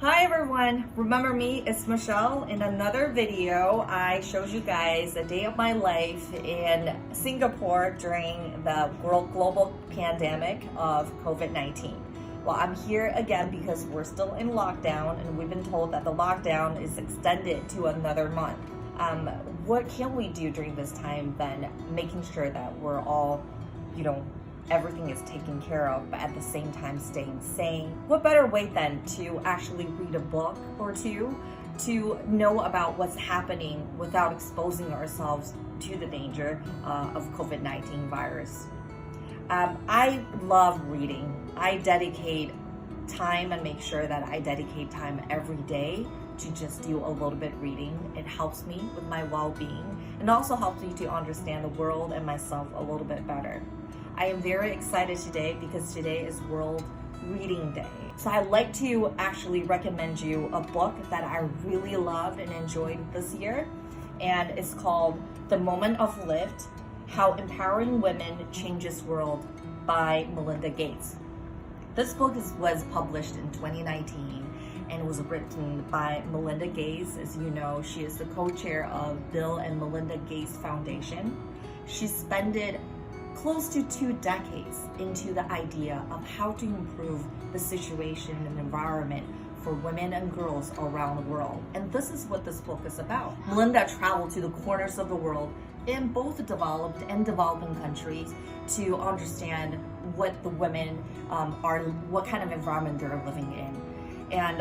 Hi everyone, remember me? It's Michelle. In another video, I showed you guys a day of my life in Singapore during the global pandemic of COVID-19. Well, I'm here again because we're still in lockdown and we've been told that the lockdown is extended to another month. What can we do during this time then, making sure that we're all, everything is taken care of, but at the same time staying sane? What better way then to actually read a book or two to know about what's happening without exposing ourselves to the danger of COVID-19 virus? I love reading. I dedicate time and make sure that I dedicate time every day to just do a little bit reading. It helps me with my well-being and also helps me to understand the world and myself a little bit better. I am very excited today because today is World Reading Day. So I'd like to actually recommend you a book that I really loved and enjoyed this year. And it's called The Moment of Lift: How Empowering Women Changes World by Melinda Gates. This book was published in 2019 and was written by Melinda Gates. As you know, she is the co-chair of Bill and Melinda Gates Foundation. She spent close to 2 decades into the idea of how to improve the situation and environment for women and girls around the world. And this is what this book is about. Melinda traveled to the corners of the world in both developed and developing countries to understand what the women what kind of environment they're living in. And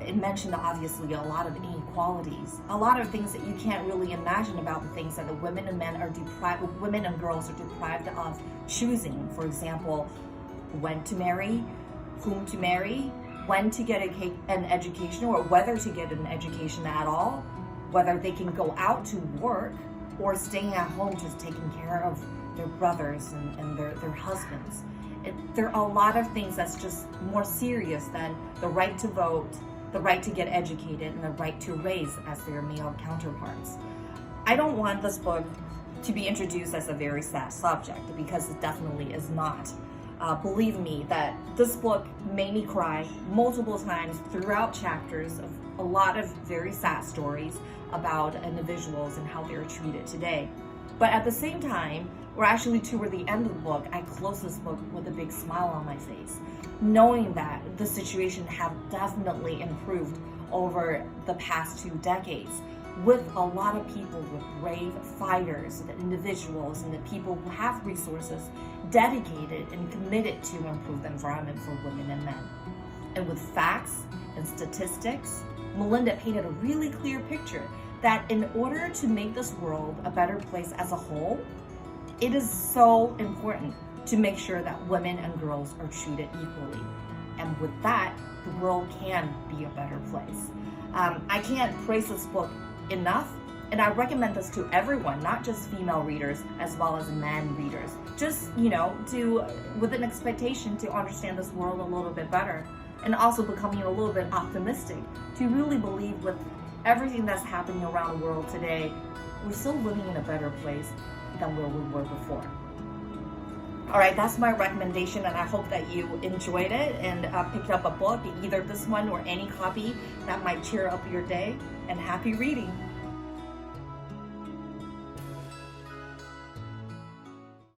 it mentioned obviously a lot of inequalities, a lot of things that you can't really imagine about the things that the women and men are deprived, women and girls are deprived of choosing. For example, when to marry, whom to marry, when to get an education, or whether to get an education at all, whether they can go out to work or staying at home just taking care of their brothers and their husbands. There are a lot of things that's just more serious than the right to vote, the right to get educated, and the right to raise as their male counterparts. I don't want this book to be introduced as a very sad subject, because it definitely is not. Believe me that this book made me cry multiple times throughout chapters of a lot of very sad stories about individuals and how they're treated today. But at the same time, or actually toward the end of the book, I close this book with a big smile on my face, knowing that the situation have definitely improved over the past 2 decades, with a lot of people, with brave fighters, the individuals and the people who have resources dedicated and committed to improve the environment for women and men. And with facts and statistics, Melinda painted a really clear picture that in order to make this world a better place as a whole, it is so important to make sure that women and girls are treated equally. And with that, the world can be a better place. I can't praise this book enough, and I recommend this to everyone, not just female readers as well as men readers. Just, with an expectation to understand this world a little bit better, and also becoming a little bit optimistic, to really believe with everything that's happening around the world today, we're still living in a better place than where we were before. All right, that's my recommendation, and I hope that you enjoyed it and picked up a book, either this one or any copy that might cheer up your day. And happy reading.